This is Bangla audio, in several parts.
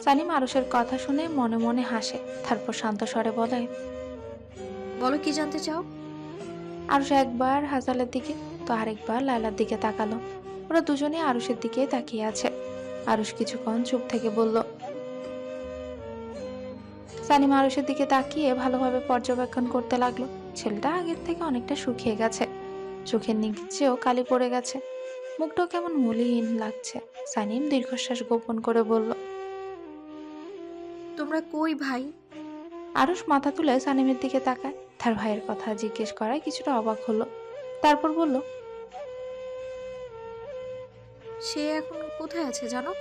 সানিম আরুষের কথা শুনে মনে মনে হাসে, তারপর শান্ত স্বরে বলে, বলো কি জানতে চাও? আরুষ একবার হাসালের দিকে তো আরেকবার লায়লার দিকে তাকালো। ওরা দুজনে আরুষের দিকে তাকিয়ে আছে। আরুষ কিছুক্ষণ চুপ থেকে বলল। সানিম আরুষের দিকে তাকিয়ে ভালোভাবে পর্যবেক্ষণ করতে লাগলো। ছেলেটা আগের থেকে অনেকটা শুকিয়ে গেছে, চোখের নিচেও কালি পড়ে গেছে, মুখটাও কেমন মলিন লাগছে। সানিম দীর্ঘশ্বাস গোপন করে বলল। তোমরা কই ভাই? আরুষ মাথা তুলে সানিমের দিকে তাকায়। তার ভাইয়ের কথা জিজ্ঞেস করায় কিছুটা অবাক হলো। তারপর বলল, সে এখন কোথায় আছে জানো?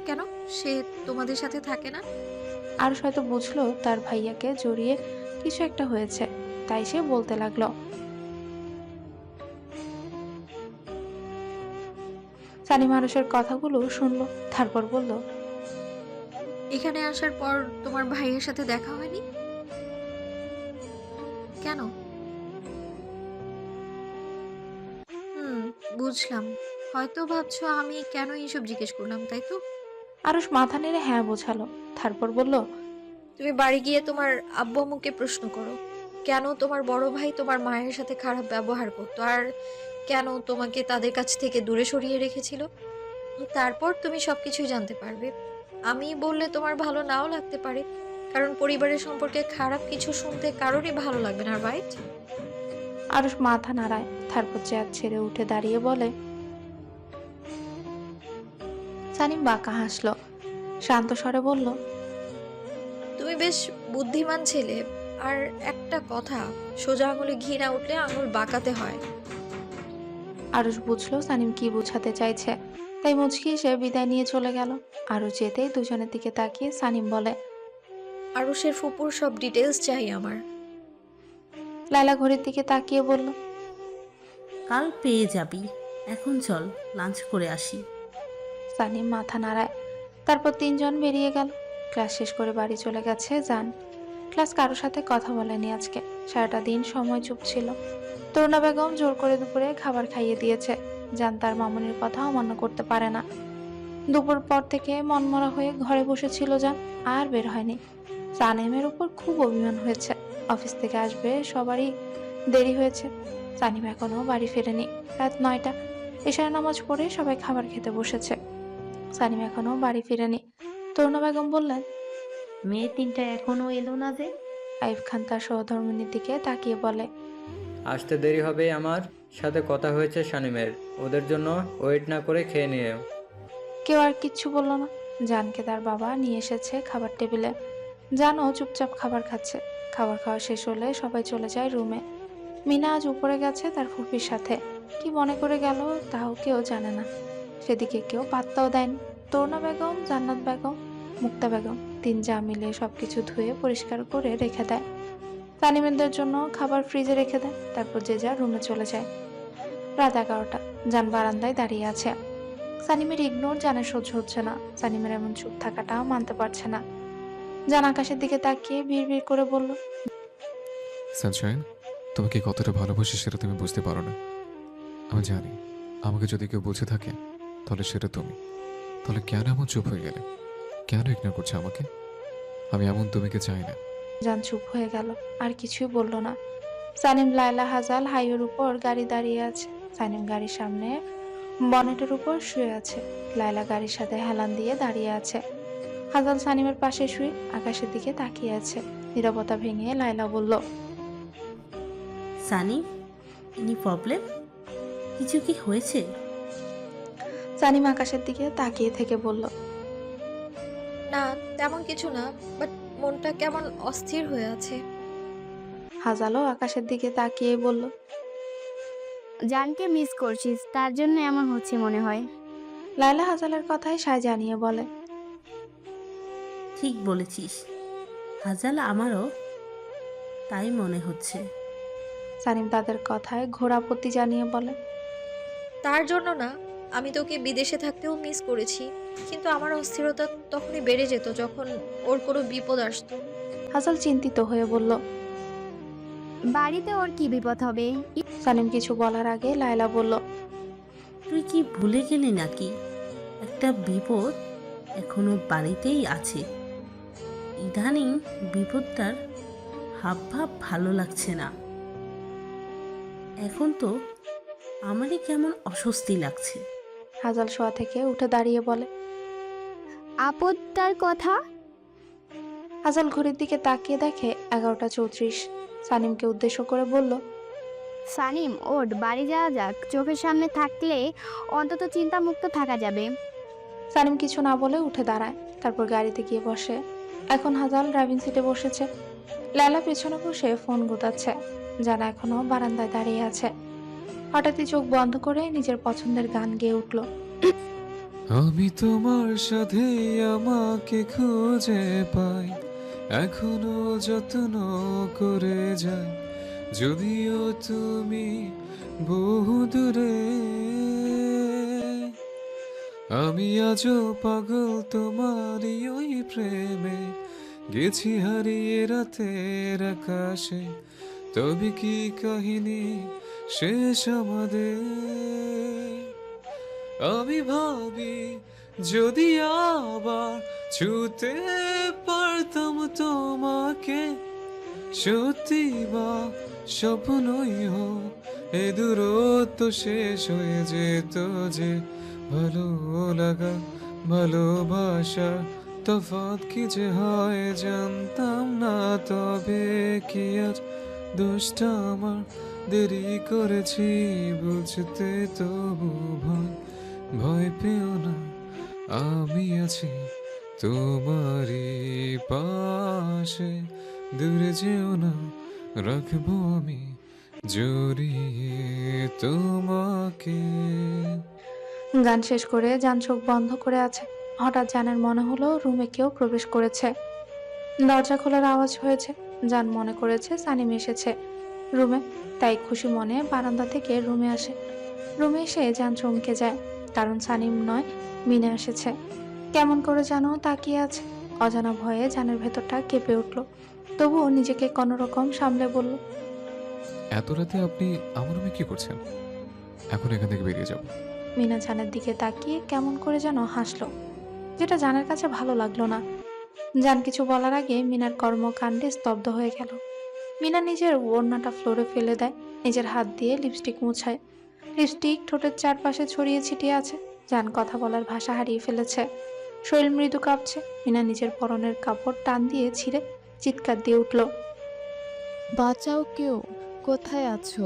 কেন, সে তোমাদের সাথে থাকে না? আরুষ হয়তো বুঝলো তার ভাইয়াকে জড়িয়ে কিছু একটা হয়েছে, তাই সে বলতে লাগলো। সানিম আরুষের কথাগুলো শুনলো, তারপর বলল, এখানে আসার পর তোমার ভাইয়ের সাথে দেখা হয়নি কেন? হুম, বুঝলাম। হয়তো ভাবছো আমি কেন এইসব জিজ্ঞেস করলাম, তাই তো? আরুষ মাথা নেড়ে হ্যাঁ বোঝালো, তারপর বলল, তুমি বাড়ি গিয়ে তোমার আব্বু আম্মুকে প্রশ্ন করো, কেন তোমার বড় ভাই তোমার মায়ের সাথে খারাপ ব্যবহার করতো আর কেন তোমাকে তাদের কাছ থেকে দূরে সরিয়ে রেখেছিল। তারপর তুমি সবকিছুই জানতে পারবে। আমি বললে তোমার ভালো নাও লাগতে পারে, কারণ পরিবারের সম্পর্কে খারাপ কিছু শুনতে কারোরই ভালো লাগবে না, রাইট? আরুষ মাথা নাড়ায়, তারপর চেয়ার ছেড়ে উঠে দাঁড়িয়ে বলে। সানিম বাঁকা হাসলো, শান্ত স্বরে বলল, তুমি বেশ বুদ্ধিমান ছেলে। আর একটা কথা, সোজা আঙুলে ঘি না উঠলে আঙুল বাঁকাতে হয়। আরুষ বুঝলো সানিম কি বোঝাতে চাইছে, তাই মুচকি এসে বিদায় নিয়ে চলে গেল। আরও যেতেই দুজনের দিকে তাকিয়ে সানিম বলে, আরুষের ফুপুর সব ডিটেলস চাই আমার। লায়লা ঘড়ির দিকে তাকিয়ে বলল। কাল পেয়ে যাবি। এখন চল, লাঞ্চ করে আসি। সানিম মাথা নাড়ায়, তারপর তিনজন বেরিয়ে গেল। ক্লাস শেষ করে বাড়ি চলে গেছে জান। ক্লাস কারোর সাথে কথা বলেনি আজকে, সারাটা দিন সময় চুপ ছিল। তরুণা বেগম জোর করে দুপুরে খাবার খাইয়ে দিয়েছে। জান তার মামুনির কথা অমান্য করতে পারে না। দুপুর পর থেকে মনমরা হয়ে ঘরে বসেছিল জান, আর বের হয়নি। সানিমের উপর খুব অভিমান হয়েছে। অফিস থেকে আসবে সবারই দেরি হয়েছে। সানিম এখনো বাড়ি ফেরেনি। রাত 9টা। এশার নামাজ পড়ে সবাই খাবার খেতে বসেছে। সানিম এখনো বাড়ি ফিরেনি। তরুণা বেগম বললেন। মেয়ে তিনটা এখনো এলো না যে? আইফ খান তার সহধর্মিনীর দিকে তাকিয়ে বলে। আসতে দেরি হবে, আমার সাথে কথা হয়েছে শানিমের, ওদের জন্য ওয়েট না করে খেয়ে নিও। কেউ আর কিচ্ছু বলল না। জানকে তার বাবা নিয়ে এসেছে খাবার টেবিলে। জানও চুপচাপ খাবার খাচ্ছে। খাবার খাওয়া শেষ হলে সবাই চলে যায় রুমে। মিনা আজ উপরে গেছে তার ফুপির সাথে। কি মনে করে গেল তাও কেউ জানে না। সেদিকে কেউ পাত্তাও দেয়নি। তরুণা বেগম, জান্নাত বেগম, মুক্তা বেগম তিন যা মিলে সবকিছু ধুয়ে পরিষ্কার করে রেখে দেয়। তানিমের জন্য খাবার ফ্রিজে রেখে দেয়, তারপর যে যার রুমে চলে যায়। রাত 11টা। জান বারান্দায় দাঁড়িয়ে আছে। সানিমের ইগনোর জানে সহ্য হচ্ছে না। সানিমের এমন চুপ থাকাটাও মানতে পারছে না। জান আকাশের দিকে তাকিয়ে বিড়বিড় করে বলল। সানশাইন, তোমাকে কতটা ভালোবাসি সেটা তুমি বুঝতে পারো না। আমি জানি আমাকে যদি কেউ বুঝে থাকে তাহলে সেটা তুমি। তাহলে কেন এমন চুপ হয়ে গেলে? কেন ইগনোর করছে আমাকে? আমি এমন তুমিকে চাই না। জান চুপ হয়ে গেল, আর কিছুই বলল না। সানিম, লায়লা, হাজাল হাইওয়ের উপর গাড়ি দাঁড়িয়ে আছে। সানিম গাড়ির সামনে বনেটের উপর শুয়ে আছে। লায়লা গাড়ির সাথে হেলান দিয়ে দাঁড়িয়ে আছে। হাজাল সানিমের পাশে শুয়ে আকাশের দিকে তাকিয়ে আছে। নীরবতা ভেঙে লায়লা বলল। Sunny, any problem? কিছু কি হয়েছে? সানিম আকাশের দিকে তাকিয়ে থেকে বলল। না, তেমন কিছু না, বাট মনটা কেমন অস্থির হয়ে আছে। হাজালও আকাশের দিকে তাকিয়ে বলল। জানকে মিস করছিস, তার জন্য এমন হচ্ছে মনে হয়। লায়লা হাজালের কথায় সায় জানিয়ে বলে। ঠিক বলেছিস হাজাল, আমারও তাই মনে হচ্ছে। সানিম তাদের কথায় ঘোর আপত্তি জানিয়ে বলে। তার জন্য না, আমি তোকে বিদেশে থাকতেও মিস করেছি, কিন্তু আমার অস্থিরতা তখনই বেড়ে যেত যখন ওর কোনো বিপদ আসতো। হাজাল চিন্তিত হয়ে বলল। বাড়িতে ওর কি বিপদ হবে? সানিম কিছু বলার আগে লায়লা বলল। তুই কি ভুলে গেলি নাকি? একটা বিপদ এখনো বাড়িতেই আছে। ইদানিং বিপদটার হাবভাব ভালো লাগছে না। এখন তো আমারই কেমন অস্বস্তি লাগছে। হাজাল শোয়া থেকে উঠে দাঁড়িয়ে বলে। আপদটার কথা? হাজাল ঘড়ির দিকে তাকিয়ে দেখে 11টা 34। সানিমকে উদ্দেশ্য করে বলল, সানিম ওঠ, বাড়ি যাওয়া যাক। চোখের সামনে থাকলে অন্তত চিন্তামুক্ত থাকা যাবে। সানিম কিছু না বলে উঠে দাঁড়ায়, তারপর গাড়িতে গিয়ে বসে। এখন হাজাল ড্রাইভিং সিটে বসেছে, লায়লা পেছনে বসে ফোন গুতাচ্ছে। জানা এখনো বারান্দায় দাঁড়িয়ে আছে। হঠাৎই চোখ বন্ধ করে নিজের পছন্দের গান গেয়ে উঠল। আমি তোমার সাথে আমাকে খুঁজে পাই, এখনো যত্ন করে যাই, যদিও তুমি বহু দূরে। আমি আজও পাগল তোমারই ওই প্রেমে, গেছি হারিয়ে রাতের আকাশে। তবে কি কাহিনী শেষ আমাদের? আমি ভাবি যদি আবার ছুতে পারতাম তোমাকে, সত্যি বা স্বপ্নই হোক, এ দূরত্ব শেষ হয়ে যেত যে। ভালো লাগা ভালোবাসা তফাৎ কি যে হয় জানতাম না। তবে কি আজ দোষটা আমার, দেরি করেছি বুঝতে, তবু ভয় ভয় পেও না, আমি আছি তোমারই পাশে। দূরে যেও না, রাখবো আমি জড়িয়ে তোমাকে। গান শেষ করে জান চোখ বন্ধ করে আছে। হঠাৎ জানের মনে হলো রুমে কেউ প্রবেশ করেছে। দরজা খোলার আওয়াজ হয়েছে। জান মনে করেছে সানিম এসেছে রুমে, তাই খুশি মনে বারান্দা থেকে রুমে আসে। রুমে এসে জান চমকে যায়, কারণ সানিম নয়, মিনা এসেছে। কেমন করে যেন তাকিয়ে আছে। অজানা ভয়ে জানের ভেতরটা কেঁপে উঠল, তবুও নিজেকে কোনোরকম সামলে বলল, এত রাতে আপনি আমার রুমে কি করছেন? এখন এখান থেকে বেরিয়ে যাব। মিনা জানের দিকে তাকিয়ে কেমন করে যেন হাসলো, যেটা জানের কাছে ভালো লাগলো না। জান কিছু বলার আগে মিনার কর্মকাণ্ডে স্তব্ধ হয়ে গেল। মিনা নিজের ওড়নাটা ফ্লোরে ফেলে দেয়, নিজের হাত দিয়ে লিপস্টিক মুছায়। লিপস্টিক ঠোঁটের চারপাশে ছড়িয়ে ছিটিয়ে আছে। জান কথা বলার ভাষা হারিয়ে ফেলেছে, শরীর মৃদু কাঁপছে। মিনা নিজের পরনের কাপড় টান দিয়ে ছিঁড়ে চিৎকার দিয়ে উঠল, বাঁচাও, কেউ কোথায় আছো?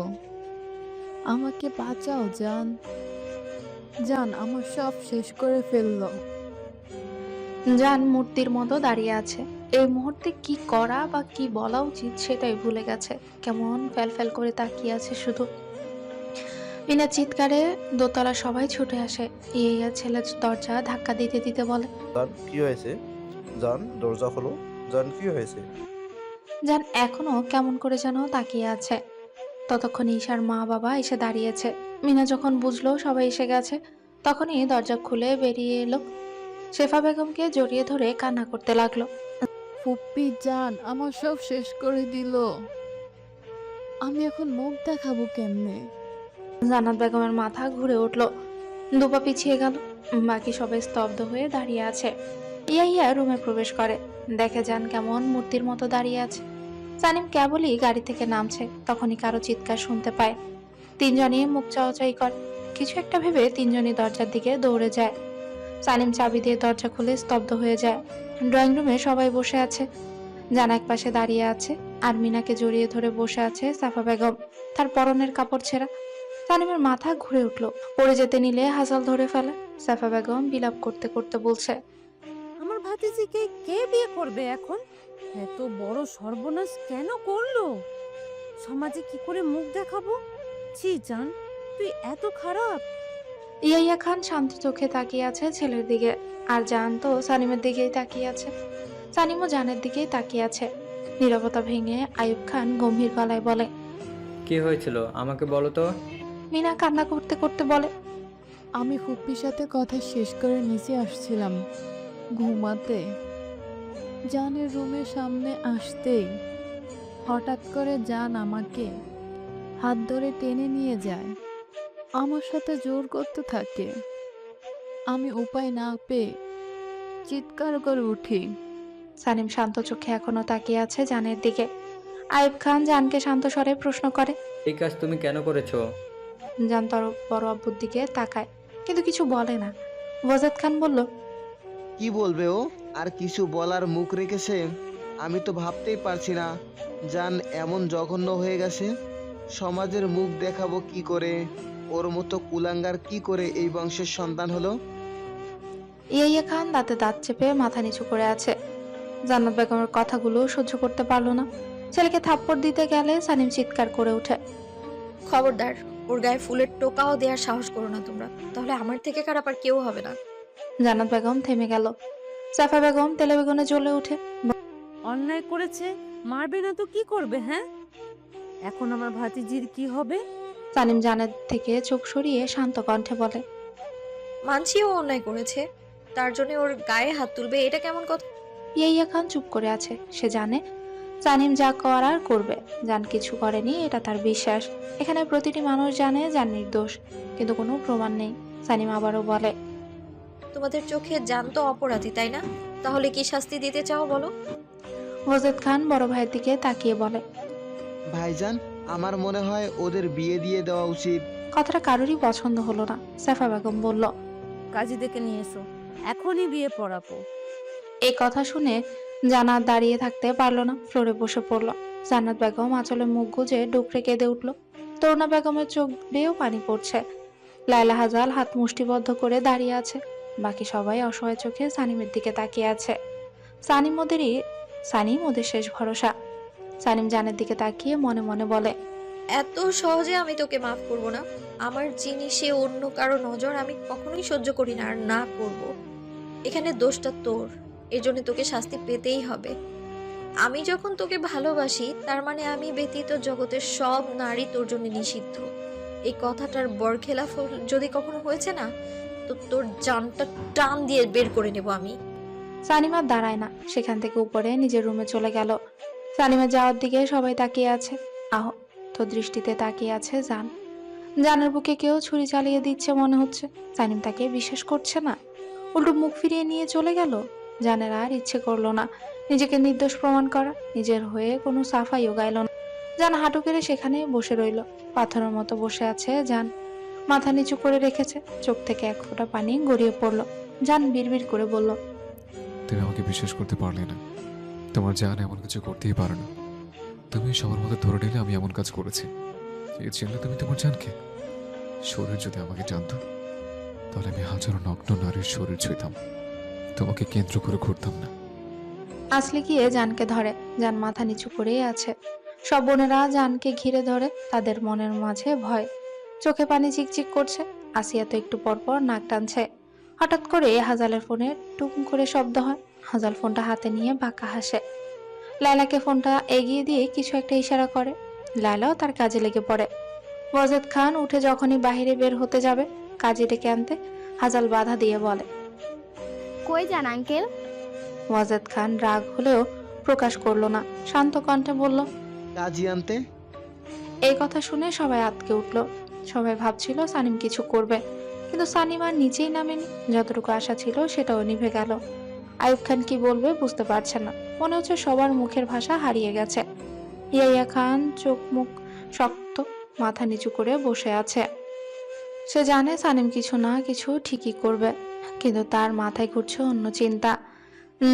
আমাকে বাঁচাও জান। জান আমার সব শেষ করে ফেললো। জান মূর্তির মতো দাঁড়িয়ে আছে। এই মুহূর্তে কি করা বা কি বলা উচিত সেটাই ভুলে গেছে। কেমন ফ্যাল করে তাকিয়ে আছে শুধু। মিনা চিৎকারে দোতলা সবাই ছুটে আসে। ইয়া ছেলের দরজা ধাক্কা দিতে দিতে বলে, জান কি হয়েছে? জান দরজা খোলো। জান কি হয়েছে? জান এখনো কেমন করে যেন তাকিয়ে আছে। ততক্ষণ ঈশার মা বাবা এসে দাঁড়িয়েছে। মিনা যখন বুঝলো সবাই এসে গেছে, তখনই দরজা খুলে বেরিয়ে এলো। শেফা বেগমকে জড়িয়ে ধরে কান্না করতে লাগলো। ফুপ্পি জান আমার সব শেষ করে দিল। আমি এখন মুখ দেখাবো কেমনে? জান্নাত বেগমের মাথা ঘুরে উঠলো, দুপা পিছিয়ে গেল। বাকি সবাই স্তব্ধ হয়ে দাঁড়িয়ে আছে। ইয়া রুমে প্রবেশ করে, দেখে যান কেমন মূর্তির মতো দাঁড়িয়ে আছে। সানিম কেবলই গাড়ি থেকে নামছে, তখনই কারো চিৎকার শুনতে পায়। তিনজনই মুখ চাওয়াচাই করে। কিছু একটা ভেবে তিনজনই দরজার দিকে দৌড়ে যায়। সানিম চাবি দিয়ে দরজা খুলে স্তব্ধ হয়ে যায়। ড্রয়িং রুমে সবাই বসে আছে। জান এক পাশে দাঁড়িয়ে আছে, আর মিনাকে জড়িয়ে ধরে বসে আছে সাফা বেগম, তার পরনের কাপড় ছেঁড়া। সানিমের মাথা ঘুরে উঠলো, পড়ে যেতে নিলে হাসাল ধরে ফেলে। সাফা বেগম বিলাপ করতে করতে বলছে, আমার ভাতিজিকে কে বিয়ে করবে এখন? এত বড় সর্বনাশ কেন করলো? সমাজে কি করে মুখ দেখাবো? ছি জান, তুই এত খারাপ। ইয়া খান শান্ত চোখে তাকিয়ে আছে ছেলের দিকে, আর জান তো সানিমের দিকেই তাকিয়ে আছে। সানিমও জানের দিকেই তাকিয়ে আছে। নীরবতা ভেঙে আইয়ুব খান গম্ভীর গলায় বলে, কি হয়েছিল আমাকে বলো তো। মিনা কান্না করতে করতে বলে, আমি ফুপ্পির সাথে কথা শেষ করে নিচে আসছিলাম ঘুমাতে। জানের রুমের সামনে আসতেই হঠাৎ করে জান আমাকে হাত ধরে টেনে নিয়ে যায়, আমার সাথে জোর করতে থাকে। আমি উপায় না পেয়ে চিৎকার করে উঠি। সানিম শান্ত চোখে এখনো তাকিয়ে আছে জানের দিকে। আইব খান জানকে শান্ত স্বরে প্রশ্ন করে। এই কাজ তুমি কেন করেছো? জান তার বড় আব্বুর দিকে তাকায়, কিন্তু কিছু বলে না। ওয়াজেদ খান বলল, কি বলবে ও? আর কিছু বলার মুখ রেখেছে? আমি তো ভাবতেই পারছি না জান এমন জঘন্য হয়ে গেছে। সমাজের মুখ দেখাবো কি করে? ওর মতো কুলাঙ্গার কি করে এই বংশের সন্তান হলো? ইয়াইয়া খান দাঁতে দাঁত চেপে মাথা নিচু করে আছে। জান্নাত বেগমের কথাগুলো সহ্য করতে পারলো না। ছেলেকে থাপ্পড় দিতে গেলে সানিম চিৎকার করে ওঠে। খবরদার, ওর গায়ে ফুলের টোকাও দেওয়ার সাহস করো না তোমরা, তাহলে আমার থেকে খারাপ আর কেউ হবে না। জান্নাত বেগম থেমে গেল। সাফা বেগম তেলে বেগুনে জ্বলে উঠে। অন্যায় করেছে, মারবে না তো কি করবে? হ্যাঁ, এখন আমার ভাতিজির কি হবে? সানিম জানের থেকে চোখ সরিয়ে শান্ত কণ্ঠে বলে, মানছি ও অন্যায় করেছে, তার জন্য ওর গায়ে হাত তুলবে, এটা কেমন কথা? ইয়াইয়া খান চুপ করে আছে। সে জানে সানিম যা করার করবে। জান কিছু করেনি, এটা তার বিশ্বাস। এখানে প্রতিটি মানুষ জানে জান নির্দোষ, কিন্তু কোনো প্রমাণ নেই। সানিম আবারও বলে, তোমাদের চোখে জান তো অপরাধী, তাই না? তাহলে কি শাস্তি দিতে চাও বলো? ওয়াজেদ খান বড় ভাইয়ের দিকে তাকিয়ে বলে। ভাইজান, আমার মনে হয় ওদের বিয়ে দিয়ে দেওয়া উচিত। কথাটা কারোরই পছন্দ হলো না। সাফা বেগম বলল, কাজী ডেকে নিয়ে এসো, এখনই বিয়ে পড়াবো। এই কথা শুনে জান্নাত দাঁড়িয়ে থাকতে পারলো না, ফ্লোরে বসে পড়ল। জান্নাত বেগম আঁচলে মুখ গুজে ডুকরে কেঁদে উঠল। তরুণা বেগমের চোখ বেয়েও পানি পড়ছে। লায়লা হাজাল হাত মুষ্টিবদ্ধ করে দাঁড়িয়ে আছে। বাকি সবাই অসহায় চোখে সানিমের দিকে তাকিয়ে আছে। সানিম ওদের শেষ ভরসা। সানিম জানের দিকে তাকিয়ে মনে মনে বলে, এত সহজে আমি তোকে মাফ করব না। আমার জিনিসে অন্য কারো নজর আমি কখনোই সহ্য করি না, আর না করব। এখানে দোষটা তোর, এর জন্য তোকে শাস্তি পেতেই হবে। আমি যখন তোকে ভালোবাসি, তার মানে আমি ব্যতীত জগতের সব নারী তোর জন্য নিষিদ্ধ। এই কথাটার বরখেলাফ যদি কখনো হয়েছে না, তো তোর জানটা টান দিয়ে বের করে নেব আমি। সানিমা দাঁড়ায় না, সেখান থেকে উপরে নিজের রুমে চলে গেল। সানিমা যাওয়ার দিকে সবাই তাকিয়ে আছে। তো দৃষ্টিতে তাকিয়ে আছে জানের বুকে কেউ ছুরি চালিয়ে দিচ্ছে মনে হচ্ছে। সানিম তাকে বিশ্বাস করছে না, উল্টো মুখ ফিরিয়ে নিয়ে চলে গেল। জানের আর ইচ্ছে করলো না নিজেকে নির্দোষ প্রমাণ করা। নিজের হয়ে কোনো সাফাইও গাইল না। জান হাঁটু কেড়ে সেখানে বসে রইল। পাথরের মতো বসে আছে জান, মাথা নিচু করে রেখেছে। চোখ থেকে এক ফোঁটা পানি গড়িয়ে পড়ল। জান বিড়বিড় করে বলল, তুমি আমাকে বিশ্বাস করতে পারলে না। তোমার জান এমন কিছু করতেই পারে না। তুমি সবার মধ্যে ধরে নিলে আমি এমন কাজ করেছি। এই চিনলে তুমি তোমার জানকে? শরীর যদি আমাকে জানতো, তাহলে আমি হাজারো নগ্ন নারীর শরীর ছুঁইতাম, তোমাকে কেন্দ্র করে ঘুরতাম না। আসলে গিয়ে জানকে ধরে। জান মাথা নিচু করেই আছে। সব বোনেরা জানকে ঘিরে ধরে। তাদের মনের মাঝে ভয়, চোখে পানি চিকচিক করছে। আসিয়া তো একটু পরপর নাক টানছে। হঠাৎ করে হাজালের ফোনে টুম করে শব্দ হয়। হাজাল ফোনটা হাতে নিয়ে বাঁকা হাসে। লায়লাকে ফোনটা এগিয়ে দিয়ে কিছু একটা ইশারা করে। লায়লাও তার কাজে লেগে পড়ে। ওয়াজেদ খান উঠে যখনই বাহিরে বের হতে যাবে, কাজে ডেকে আনতে হাজাল বাধা দিয়ে বলে, কই যান আঙ্কেল? ওয়াজেদ খান রাগ হলেও প্রকাশ করলো না, শান্ত কণ্ঠে বলল, কাজী আনতে। এই কথা শুনে সবাই আঁতকে উঠল। সবাই ভাবছিল সানিম কিছু করবে, কিন্তু সানিম আর নিচেই নামেনি। যতটুকু আশা ছিল সেটাও নিভে গেল। আইয়ুব খান কি বলবে বুঝতে পারছে না। মনে হচ্ছে সবার মুখের ভাষা হারিয়ে গেছে। ইয়াইয়া খান চোখ মুখ শক্ত, মাথা নিচু করে বসে আছে। সে জানে সানিম কিছু না কিছু ঠিকই করবে, কিন্তু তার মাথায় ঘুরছে অন্য চিন্তা।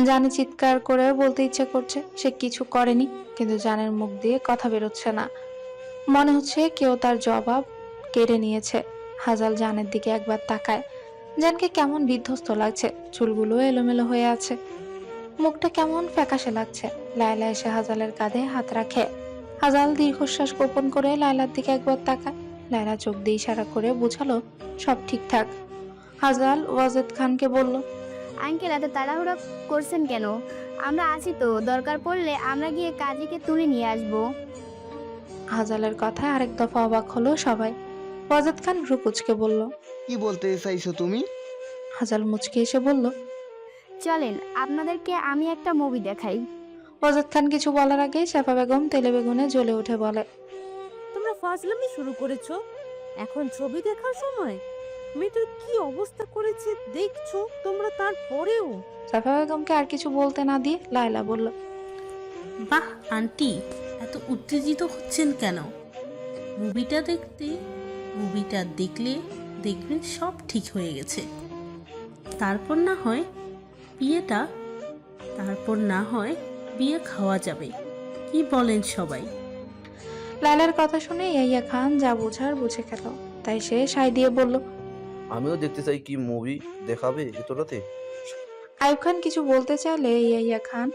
জানে চিৎকার করে বলতে ইচ্ছে করছে সে কিছু করেনি, কিন্তু জানের মুখ দিয়ে কথা বেরোচ্ছে না। মনে হচ্ছে কেউ তার জবাব কেড়ে নিয়েছে। হাজাল জানের দিকে একবার তাকায়। জানকে কেমন বিধ্বস্ত লাগছে, চুলগুলো এলোমেলো হয়ে আছে, মুখটা কেমন ফ্যাকাশে লাগছে। লায়লা এসে হাজালের কাঁধে হাত রাখে। হাজাল দীর্ঘশ্বাস গোপন করে লায়লার দিকে একবার তাকায়। লায়লা চোখ দিয়ে ইশারা করে বুঝালো সব ঠিকঠাক। হাজাল ওয়াজেদ খানকে বলল, আঙ্কেল এত তাড়াহুড়া করছেন কেন? আমরা আছি তো, দরকার পড়লে আমরা গিয়ে কাজীকে তুলে নিয়ে আসবো। হাজালের কথায় আরেক দফা অবাক হলো সবাই। ওয়াজেদ খান ভ্রু কুঁচকে বলল, কি বলতে চাইছো তুমি? হাজাল মুচকে এসে বলল, চলেন আপনাদেরকে আমি একটা মুভি দেখাই। ওয়াজেদ খান কিছু বলার আগেই শেফা বেগম তেলে বেগুনে জ্বলে উঠে বলে, তোমরা ফাজলামি শুরু করেছো? এখন ছবি দেখার সময়? মেয়েটার কি অবস্থা করেছে দেখছো তোমরা, তারপরেও সাফা বেগমকে আর কিছু বলতে না দিয়ে লায়লা বলল, বাহ আন্টি, এত উত্তেজিত হচ্ছেন কেন? মুভিটা দেখলে দেখবেন সব ঠিক হয়ে গেছে। তারপর না হয় বিয়ে খাওয়া যাবে। কি বলেন সবাই? লায়লার কথা শুনে ইয়াইয়া খান যা বোঝার বুঝে গেল, তাই সে সাই দিয়ে বলল। আমিও দেখতে চাই, কি মুভি দেখাবে এত রাতে? আইয়ুব খান কিছু বলতে চাইলে ইয়াইয়া খান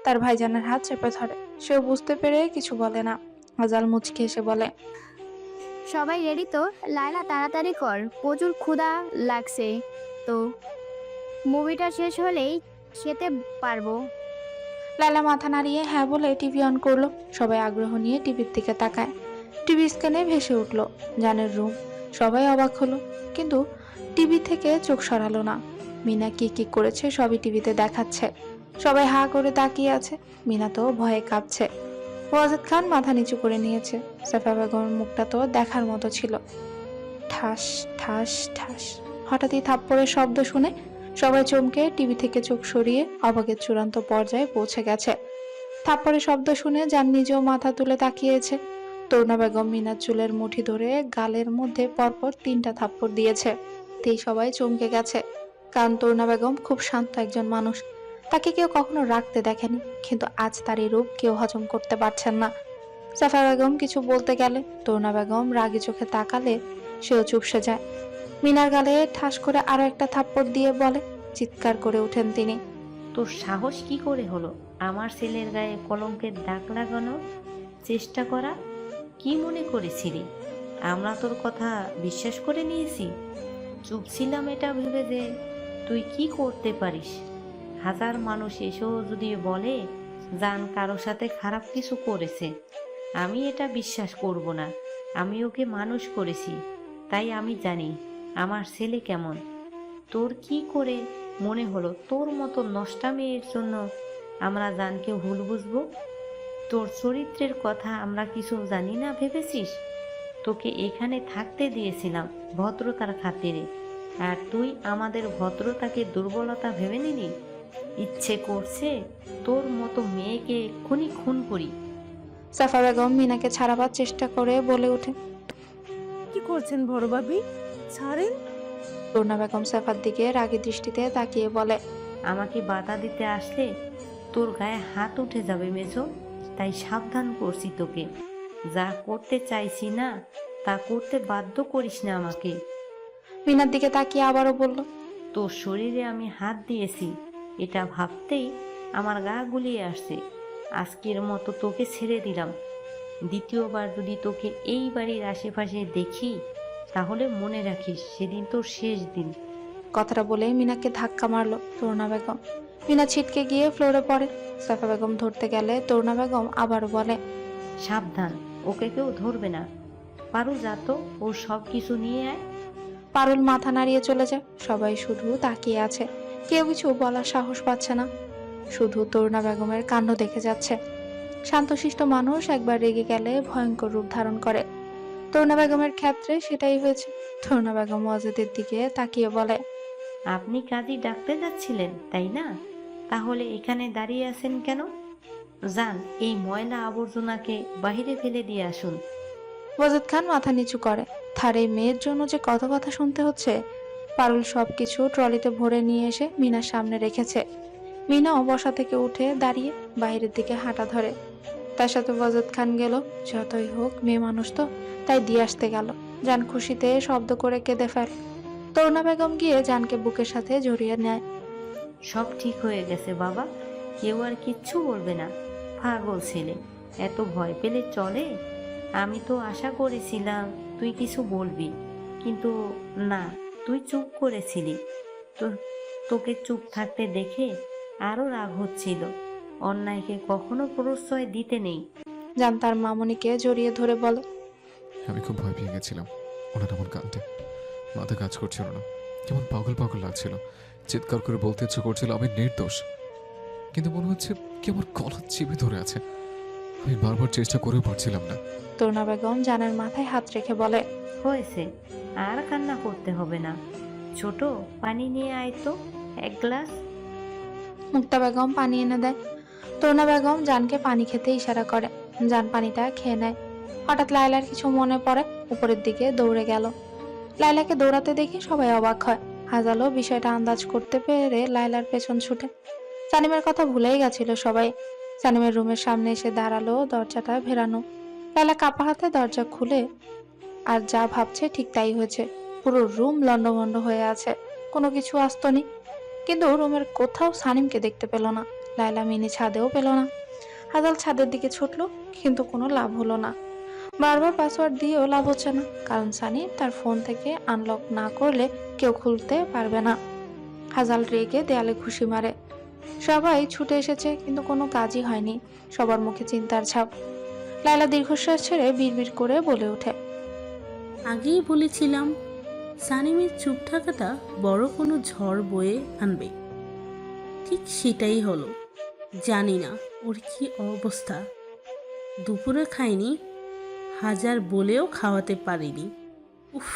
তার ভাইজানের হাত চেপে ধরে। সেও বুঝতে পেরে কিছু বলে না। হাজাল মুচকে এসে বলে, সবাই রেডি তো? লায়লা তাড়াতাড়ি কর, প্রচুর ক্ষুধা লাগছে তো। মুভিটা শেষ হলেই খেতে পারবো। লায়লা মাথা নাড়িয়ে হ্যাঁ বলে টিভি অন করলো। সবাই আগ্রহ নিয়ে টিভির দিকে তাকায়। টিভি স্ক্রিনে ভেসে উঠল জানের রুম। সবাই অবাক হলো, কিন্তু টিভি থেকে চোখ সরালো না। মিনা কি কি করেছে সবই টিভিতে দেখাচ্ছে। সবাই হা করে তাকিয়ে আছে। মিনা তো ভয়ে কাঁপছে। ওয়াজেদ খান মাথা নিচু করে নিয়েছে। সাফা বেগমের মুখটা তো দেখার মতো ছিল। ঠাস ঠাস ঠাস হঠাৎই থাপ্পড়ের শব্দ শুনে সবাই চমকে টিভি থেকে চোখ সরিয়ে অবাকের চূড়ান্ত পর্যায়ে পৌঁছে গেছে। থাপ্পড়ের শব্দ শুনে যান নিজেও মাথা তুলে তাকিয়েছে। তরুণা বেগম মিনার চুলের মুঠি ধরে গালের মধ্যে পরপর 3টা থাপ্পড় দিয়েছে। তেই সবাই চমকে গেছে, কারণ তরুণা বেগম খুব শান্ত একজন মানুষ। তাকে কেউ কখনো রাখতে দেখেনি, কিন্তু আজ তার এই রূপ কেউ হজম করতে পারছেন না। সাফা বেগম কিছু বলতে গেলে তরুণা বেগম রাগী চোখে তাকালে সেও চুপসে যায়। মিনার গালে ঠাস করে আরো একটা থাপ্পড় দিয়ে বলে, চিৎকার করে ওঠেন তিনি। তোর সাহস কি করে হলো আমার ছেলের গায়ে কলঙ্কের দাগ লাগানোর চেষ্টা করা? কি মনে করেছিলি আমরা তোর কথা বিশ্বাস করে নিয়েছি? চুপ ছিলাম এটা ভেবে যে তুই কি করতে পারিস। হাজার মানুষ এসেও যদি বলে জান কারো সাথে খারাপ কিছু করেছে, আমি এটা বিশ্বাস করব না। আমি ওকে মানুষ করেছি, তাই আমি জানি আমার ছেলে কেমন। তোর কি করে মনে হলো তোর মতো নষ্টা মেয়ের জন্য আমরা জানকে ভুল বুঝবো? তোর চরিত্রের কথা আমরা কিছু জানি না ভেবেছিস? তোকে এখানে থাকতে দিয়েছিলাম ভদ্রতার খাতিরে, আর তুই আমাদের ভদ্রতাকে দুর্বলতা ভেবে নিলি। ইচ্ছে করছে তোর মতো মেয়েকে এক্ষুনি খুন করি। সাফা বেগম মিনাকে ছাড়াবার চেষ্টা করে বলে ওঠে, কি করছেন বড় ভাবি? ছাড়েন। তরুণা বেগম সাফার দিকে রাগী দৃষ্টিতে তাকিয়ে বলে, আমাকে বাধা দিতে আসলে তোর গায়ে হাত উঠে যাবে মেজো, তাই সাবধান করছি তোকে। যা করতে চাইছি না তা করতে বাধ্য করিস না আমাকে। মিনার দিকে তাকিয়ে আবারও বলল, তোর শরীরে আমি হাত দিয়েছি এটা ভাবতেই আমার গা গুলিয়ে আসছে। আজকের মতো তোকে ছেড়ে দিলাম। দ্বিতীয়বার যদি তোকে এই বাড়ির আশেপাশে দেখি তাহলে মনে রাখিস সেদিন তোর শেষ দিন। কথাটা বলে মিনাকে ধাক্কা মারলো তরুণা বেগম। মিনা ছিটকে গিয়ে ফ্লোরে পড়ে। সাফা বেগম ধরতে গেলে তরুণা বেগম আবারও বলে, সাবধান, ওকে কেউ ধরবে না। পারু যা তো ওর সব কিছু নিয়ে আয়। পারুল মাথা নাড়িয়ে চলে যায়। সবাই শুধু তাকিয়ে আছে, কেউ কিছু বলার সাহস পাচ্ছে না। শুধু তরুণা বেগমের কাণ্ড দেখে যাচ্ছে। শান্তশিষ্ট মানুষ একবার রেগে গেলে ভয়ঙ্কর রূপ ধারণ করে। তরুণা বেগমের ক্ষেত্রে সেটাই হয়েছে। তরুণা বেগম ওয়াজেদের দিকে তাকিয়ে বলে, আপনি কাজী ডাকতে যাচ্ছিলেন তাই না? তাহলে এখানে দাঁড়িয়ে আছেন কেন? যান এই ময়লা আবর্জনাকে বাহিরে ফেলে দিয়ে আসুন। ওয়াজেদ খান মাথা নিচু করে। তার এই মেয়ের জন্য যে কত কথা শুনতে হচ্ছে। পারুল সবকিছু ট্রলিতে ভরে নিয়ে এসে মিনার সামনে রেখেছে। মিনাও বসা থেকে উঠে দাঁড়িয়ে বাইরের দিকে হাঁটা ধরে। তার সাথে ওয়াজেদ খান গেল। যতই হোক মেয়ে মানুষ তো, তাই দিয়ে আসতে গেল। জান খুশিতে শব্দ করে কেঁদে ফেল। তরুণা বেগম গিয়ে জানকে বুকের সাথে জড়িয়ে নেয়। সব ঠিক হয়ে গেছে বাবা, কেউ আর কিচ্ছু বলবে না। পাগল ছেলে, এত ভয় পেলে চলে? আমি তো আশা করেছিলাম তুই কিছু বলবি, কিন্তু না, তুই চুপ করেছিলি। তো তোকে চুপ থাকতে দেখে আরো রাগ হচ্ছিল। অন্যায়কে কখনো প্রশ্রয় দিতে নেই। জান তার মামনিকে জড়িয়ে ধরে বলে, আমি খুব ভয় পেয়ে গেছিলাম। ওনার এমন কাঁদতে মাথা কাজ করছিল না, কেমন পাগল পাগল লাগছিল। চিৎকার করে বলতে ইচ্ছে করছিল আমি নির্দোষ, কিন্তু মনে হচ্ছে কি আমার গলা চেপে ধরে আছে। আমি বারবার চেষ্টা করেও পারছিলাম না। তরুণা বেগম জানের মাথায় হাত রেখে বলে, হয়েছে, আর কান্না করতে হবে না। ছোট, পানি নিয়ে আয় তো এক গ্লাস। মুক্তা বেগম পানি এনে দেয়। তরুণা বেগম জানকে পানি খেতে ইশারা করে। জান পানিটা খেয়ে নেয়। হঠাৎ লায়লার কিছু মনে পড়ে, উপরের দিকে দৌড়ে গেল। লায়লাকে দৌড়াতে দেখে সবাই অবাক হয়। হাজালও বিষয়টা আন্দাজ করতে পেরে লায়লার পেছন ছুটে। সানিমের কথা ভুলেই গেছিল সবাই। সানিমের রুমের সামনে এসে দাঁড়ালো, দরজাটা ভেরানো। লায়লা কাপা হাতে দরজা খুলে আর যা ভাবছে ঠিক তাই হয়েছে। পুরো রুম লন্ডভন্ড হয়ে আছে, কোনো কিছু আস্ত নেই। কিন্তু রুমের কোথাও সানিমকে দেখতে পেল না। লায়লা মিনি ছাদেও পেল না। হাজাল ছাদের দিকে ছুটলো, কিন্তু কোনো লাভ হলো না। বারবার পাসওয়ার্ড দিয়েও লাভ হচ্ছে না, কারণ সানিম তার ফোন থেকে আনলক না করলে কেউ খুলতে পারবে না। হাজাল রেগে দেয়ালে ঘুষি মারে। সবাই ছুটে এসেছে, কিন্তু কোনো কাজই হয়নি। সবার মুখে চিন্তার ছাপ। লায়লা দীর্ঘশ্বাস ছেড়ে বিড়বিড় করে বলে ওঠে, আগেই বলেছিলাম সানিমের চুপ থাকাটা বড় কোনো ঝড় বয়ে আনবে। ঠিক সেটাই হলো। জানি না ওর কি অবস্থা। দুপুরে খাইনি, হাজার বলেও খাওয়াতে পারিনি। উফ,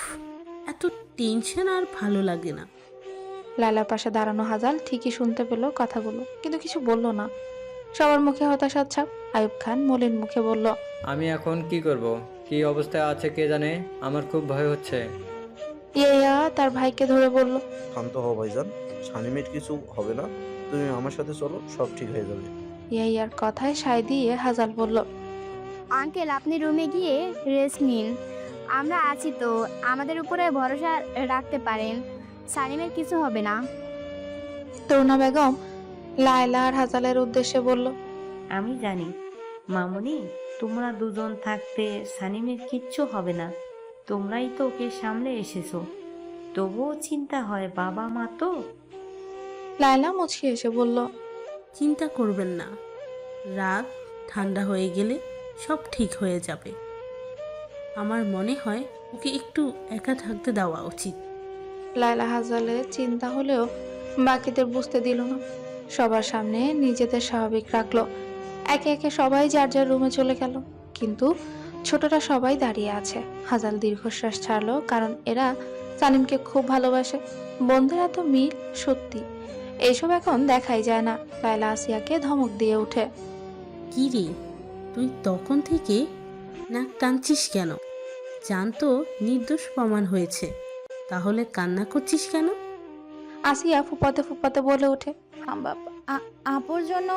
এত টেনশন আর ভালো লাগে না। লায়লার পাশে দাঁড়ানো হাজাল ঠিকই শুনতে পেল কথাগুলো, কিন্তু কিছু বলল না। সবার মুখে হতাশার ছাপ। আয়ুব খান মলিন মুখে বলল, আমি এখন কি করব? কি অবস্থায় আছে কে জানে, আমার খুব ভয় হচ্ছে। ইয়া তার ভাইকে ধরে বলল, শান্ত হও ভাইজান, শানিমের কিছু হবে না, তুমি আমার সাথে চলো, সব ঠিক হয়ে যাবে। ইয়ার কথায় সায় দিয়ে হাজাল বলল, আঙ্কেল আপনি রুমে গিয়ে রেস্ট নিন, আমরা আছি তো, আমাদের উপরে ভরসা রাখতে পারেন, সানিমের কিছু হবে না। তরুণা বেগম লায়লা আর হাজালের উদ্দেশ্যে বলল, আমি জানি মামুনি, তোমরা দুজন থাকতে সানিমের কিচ্ছু হবে না। তোমরাই তো ওকে সামলে এসেছো। তবুও চিন্তা হয়, বাবা মা তো। লায়লা মুচকি এসে বলল, চিন্তা করবেন না, রাত ঠান্ডা হয়ে গেলে সব ঠিক হয়ে যাবে। আমার মনে হয় ওকে একটু একা থাকতে দেওয়া উচিত। লায়লা হাজালের চিন্তা হলেও বাকিদের বুঝতে দিল না। সবার সামনে নিজেদের স্বাভাবিক রাখলো। একে একে সবাই যার যার রুমে চলে গেল, কিন্তু ছোটরা সবাই দাঁড়িয়ে আছে। হাজাল দীর্ঘশ্বাস ছাড়লো, কারণ এরা সানিমকে খুব ভালোবাসে। বন্ধুরা তো মিল সত্যি, এইসব এখন দেখাই যায় না। লায়লা আসিয়াকে ধমক দিয়ে উঠে, কি রে, তুই তখন থেকে নাক টানছিস কেন? জান তো নির্দোষ প্রমাণ হয়েছে, তাহলে কান্না করছিস কেন? আসিয়া ফুপাতে ফুপাতে বলে ওঠে, আপুর জন্য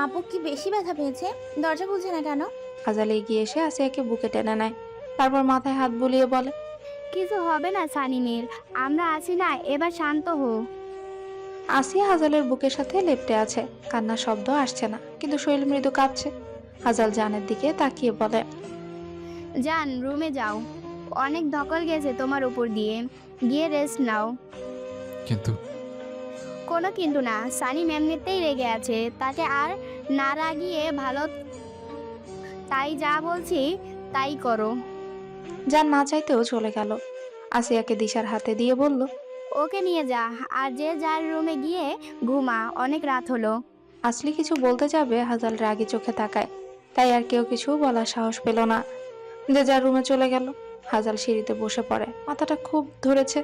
আপু কি বেশি ব্যথা পেয়েছে? দরজা খুলছে না কেন? হাজাল এগিয়ে এসে আসিয়াকে বুকে টেনে নেয়। তারপর মাথায় হাত বুলিয়ে বলে, কিছু হবে না সানিমের, আমরা আছি না, এবার শান্ত হো। আসিয়া হাজালের বুকের সাথে লেপ্টে আছে। কান্নার শব্দ আসছে না, কিন্তু শরীর মৃদু কাঁপছে। হাজাল জানের দিকে তাকিয়ে বলে, জান রুমে যাও, অনেক ধকল গেছে তোমার উপর দিয়ে, গিয়ে রেস্ট নাও। কিন্তু কোনো কিন্তু না, সানিম এমনিতেই রেগে আছে, তাকে আর না রাগিয়ে ভালো, তাই যা বলছি তাই করো। জান না চাইতেও চলে গেল। আসিয়াকে দিশার হাতে দিয়ে বলল, ওকে নিয়ে যা, আর যে যার রুমে গিয়ে ঘুমা, অনেক রাত হলো। আসলে কিছু বলতে যাবে, হাজাল রাগী চোখে তাকায়। তাই আর কেউ কিছু বলার সাহস পেল না। যে যার রুমে চলে গেল। হাজাল সিঁড়িতে বসে পড়ে, মাথাটা খুব ধরেছে।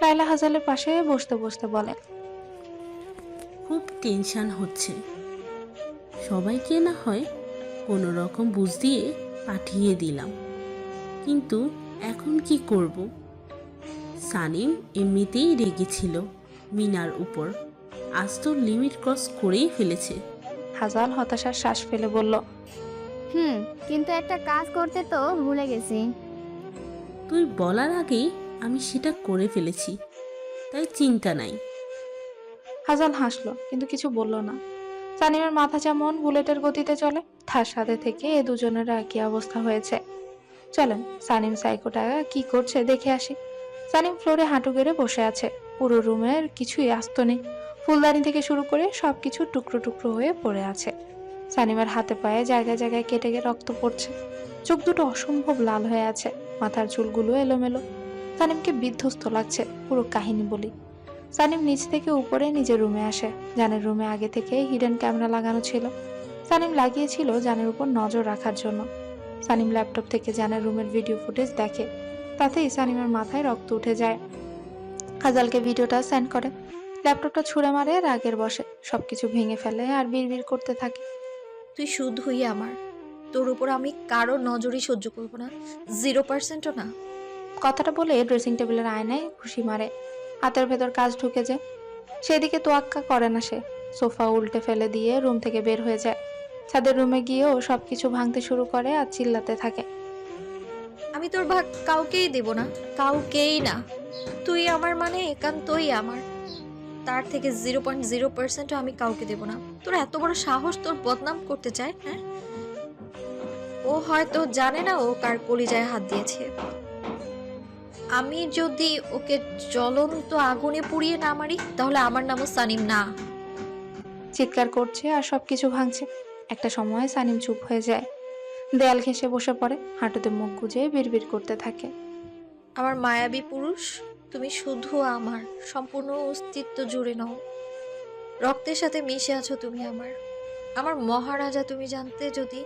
লায়লা হাজালের পাশে বসতে বসতে বলে, খুব টেনশন হচ্ছে। সবাইকে না হয় কোনো রকম বুঝ দিয়ে পাঠিয়ে দিলাম, কিন্তু এখন কি করব? সানিম এমনিতেই রেগেছিল মিনার উপর, আজ তো লিমিট ক্রস করেই ফেলেছে। হাজাল হতাশার শ্বাস ফেলে বলল, কিন্তু একটা কাজ করতে তো ভুলে গেছি। তুই বলার আগেই আমি সেটা করে ফেলেছি, তাই চিন্তা নাই। হাজাল হাসলো, কিন্তু কিছু বলল না। সানিমের মাথা যেমন বুলেটের গতিতে চলে, তার সাথে থেকে এ দুজনের একই অবস্থা হয়েছে। চলেন সানিম সাইকোটা কি করছে দেখে আসি। সানিম ফ্লোরে হাঁটু গেড়ে বসে আছে। পুরো রুমের কিছুই আস্ত নেই। ফুলদানি থেকে শুরু করে সবকিছু টুকরো টুকরো হয়ে পড়ে আছে। সানিমের হাতে পায়ে জায়গায় জায়গায় কেটে গিয়ে রক্ত পড়ছে। চোখ দুটো অসম্ভব লাল হয়ে আছে, মাথার চুলগুলো এলোমেলো। সানিমকে বিধ্বস্ত লাগছে। পুরো কাহিনী বলি। সানিম নিচ থেকে উপরে নিজের রুমে আসে। জানের রুমে আগে থেকে হিডেন ক্যামেরা লাগানো ছিল। সানিম লাগিয়েছিল জানের উপর নজর রাখার জন্য। সানিম ল্যাপটপ থেকে জানের রুমের ভিডিও ফুটেজ দেখে, তাতেই সানিমের মাথায় রক্ত উঠে যায়। হাজালকে ভিডিওটা সেন্ড করে, ল্যাপটপটা ছুঁড়ে মারে, রাগের বসে সবকিছু ভেঙে ফেলে আর বিড়বিড় করতে থাকে। তুই শুধুই আমার, তোর উপর আমি কারো নজরই সহ্য করবো না, 0%ও না। কথাটা বলে ড্রেসিং টেবিলের আয়নায় ঘুষি মারে, হাতের ভেতর কাজ ঢুকে যায়। সেদিকে তোয়াক্কা করে না সে, সোফা উল্টে ফেলে দিয়ে রুম থেকে বের হয়ে যায়। ছাদের রুমে গিয়েও সবকিছু ভাঙতে শুরু করে আর চিল্লাতে থাকে। আমি তোর ভাগ কাউকেই দেব না, কাউকেই না। তুই আমার মানে একান্তই আমার, তার থেকে 0.0%ও আমি কাউকে দেব না। তোর এত বড় সাহস, তোর বদনাম করতে চায়? হ্যাঁ, ও হয়তো জানে না ও কার কলিজায় হাত দিয়েছে। আমি যদি ওকে জ্বলন্ত আগুনে পুড়িয়ে না মারি, তাহলে আমার নামও সানিম না। চিৎকার করছে আর সবকিছু ভাঙছে। একটা সময় সানিম চুপ হয়ে যায়, দেয়াল ঘেঁষে বসে পড়ে, হাঁটুতে মুখ গুজে বিড়বিড় করতে থাকে। আমার মায়াবী পুরুষ, তুমি শুধু আমার, সম্পূর্ণ অস্তিত্ব জুড়ে নাও। রক্তের সাথে মিশে আছো তুমি আমার, আমার মহারাজা। তুমি জানতে যদি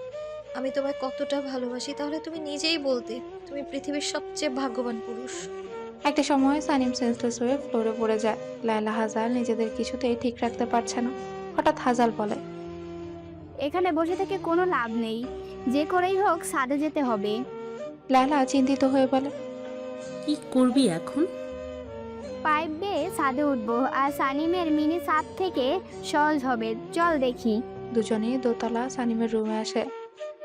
আমি তোমায় কতটা ভালোবাসি, তাহলে তুমি নিজেই বলতে তুমি পৃথিবীর সবচেয়ে ভাগ্যবান পুরুষ। একটা সময় সানিম সেন্সলেস হয়ে ফ্লোরে পড়ে যায়। লায়লা হাজাল নিজেদের কিছুতেই ঠিক রাখতে পারছে না। হঠাৎ হাজাল বলে, এখানে বসে থেকে কোনো লাভ নেই, যে করেই হোক ছাদে যেতে হবে। লায়লা চিন্তিত হয়ে বলে, কি করবি এখন? পাইপ বেয়ে ছাদে উঠবো, আর সানিমের মিনি ছাদ থেকে সহজ হবে, চল দেখি। দুজনেই দোতলা সানিমের রুমে আসে।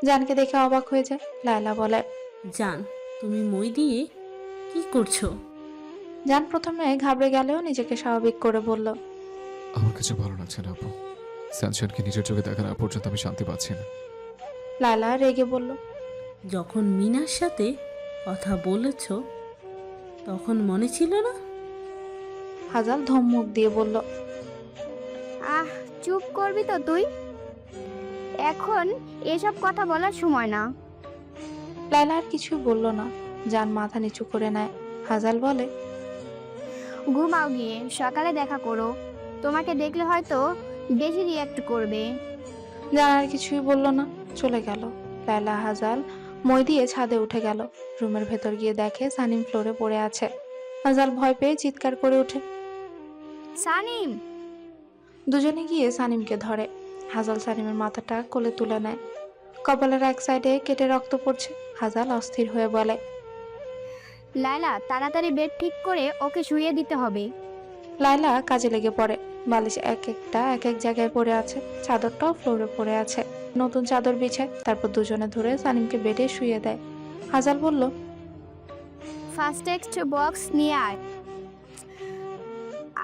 জানকে দেখে অবাক হয়ে যায়। লায়লা বলে, জান, তুমি মই দিয়ে কি করছো? জান প্রথমে ঘাবড়ে গেলেও নিজেকে স্বাভাবিক করে বলল, আমার কিছু ভালো লাগছে না আপু। সানশাইনকে নিজের চোখে দেখা না পর্যন্ত আমি শান্তি পাচ্ছি না। লায়লা রেগে বলল, যখন মিনার সাথে কথা বলেছ তখন মনে ছিল না? হাজাল ধমক দিয়ে বলল, আহ, চুপ করবি তো তুই? এখন এসব কথা বলার সময় না। লায়লা আর কিছুই বলল না। জান মাথা নিচু করে নেয়। হাজাল বলে, ঘুমাও গিয়ে, সকালে দেখা করো। তোমাকে দেখলে হয়তো বেশি রিয়াক্ট করবে। জান আর কিছুই বলল না, চলে গেল। লায়লা হাজাল মই দিয়ে ছাদে উঠে গেল। রুমের ভেতর গিয়ে দেখে সানিম ফ্লোরে পড়ে আছে। হাজাল ভয় পেয়ে চিৎকার করে ওঠে। সানিম! দুজনে গিয়ে সানিমকে ধরে। হাজাল সানিমের মাথাটা কোলে তুলে নেয়। কপালের এক সাইডে কেটে রক্ত পড়ছে। হাজাল অস্থির হয়ে বলে, লায়লা, তাড়াতাড়ি বেড ঠিক করে ওকে শুইয়ে দিতে হবে। লায়লা কাজে লেগে পড়ে। বালিশ এক এক জায়গায় পড়ে আছে, চাদরটাও ফ্লোরে পড়ে আছে। নতুন চাদর বিছায়, তারপর দুজনে ধরে সানিমকে বেডে শুইয়ে দেয়। হাজাল বলল, ফার্স্ট টেক্সট বক্স নিয়ে আয়,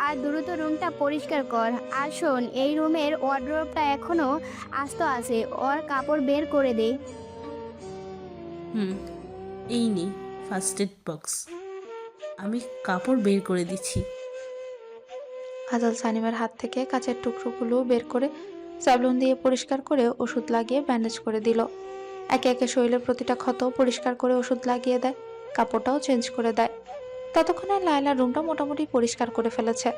আর দ্রুত রুমটা পরিষ্কার কর। আর শোন, এই রুমের ওয়ার্ড্রোবটা এখনো আস্ত আছে, ওর কাপড় বের করে দে। এই নে ফার্স্ট এড বক্স, আমি কাপড় বের করে দিচ্ছি। হাজাল সানিমের হাত থেকে কাচের টুকরোগুলো বের করে স্যাবলন দিয়ে পরিষ্কার করে ওষুধ লাগিয়ে ব্যান্ডেজ করে দিল। একে একে শরীরের প্রতিটা ক্ষত পরিষ্কার করে ওষুধ লাগিয়ে দেয়, কাপড়টাও চেঞ্জ করে দেয়। ততক্ষণে লায়লার রুমটা মোটামুটি পরিষ্কার করে ফেলেছে।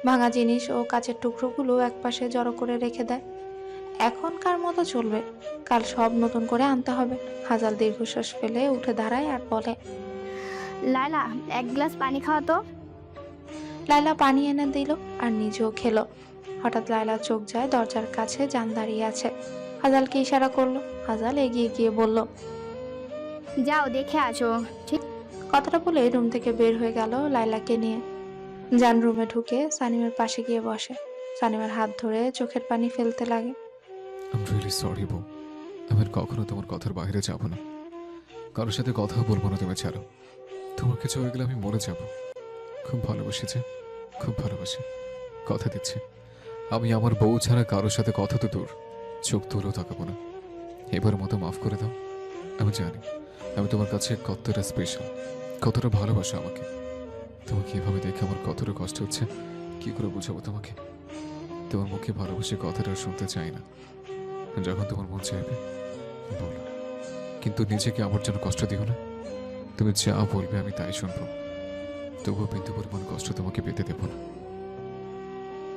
ভাঙা জিনিস ও কাচের টুকরোগুলো একপাশে জড়ো করে রেখে দেয়। এখনকার মতো চলবে, কাল সব নতুন করে আনতে হবে। হাজাল দীর্ঘশ্বাস ফেলে উঠে দাঁড়ায় আর বলে, লায়লা, এক গ্লাস পানি খাওয়া তো। লায়লা পানি এনে দিল আর নিজেও খেলো। হঠাৎ লায়লার চোখ যায় দরজার কাছে জান দাঁড়িয়ে আছে। হাজালকে ইশারা করলো। হাজাল এগিয়ে গিয়ে বলল, যাও দেখে আসো। ঠিক কথাটা বলে রুম থেকে বের হয়ে গেল লায়লাকে নিয়ে। জান রুমে ঢুকে সানিমের পাশে গিয়ে বসে। সানিমের হাত ধরে চোখের পানি ফেলতে লাগে। আই এম রিয়েলি সরি বউ। আমি আর কখনো তোমার কথার বাইরে যাব না, কারোর সাথে কথা বলবো না। তুমি ছাড়ো, তোমার কিছু হয়ে গেলে আমি মরে যাব। খুব ভালোবাসি, খুব ভালোবাসি, কথা দিচ্ছি। আমি আমার বউ ছাড়া কারোর সাথে কথা তো দূর, চোখ তুলেও তাকাবো না। এবার মতো মাফ করে দাও। আমি জানি আমি তোমার কাছে কতটা স্পেশাল, কতটা ভালোবাসো আমাকে। তোমাকে এভাবে দেখে আমার কতটা কষ্ট হচ্ছে, কি করে বোঝাবো তোমাকে। তোমার মুখে ভালোবাসি কথাটা শুনতে চাই না। যখন তোমার মন চাইবে বলো, কিন্তু নিজেকে আমার জন্য কষ্ট দিও না। তুমি যা বলবে আমি তাই শুনবো, তবুও বিন্দু পরিমাণ কষ্ট তোমাকে পেতে দেবো না।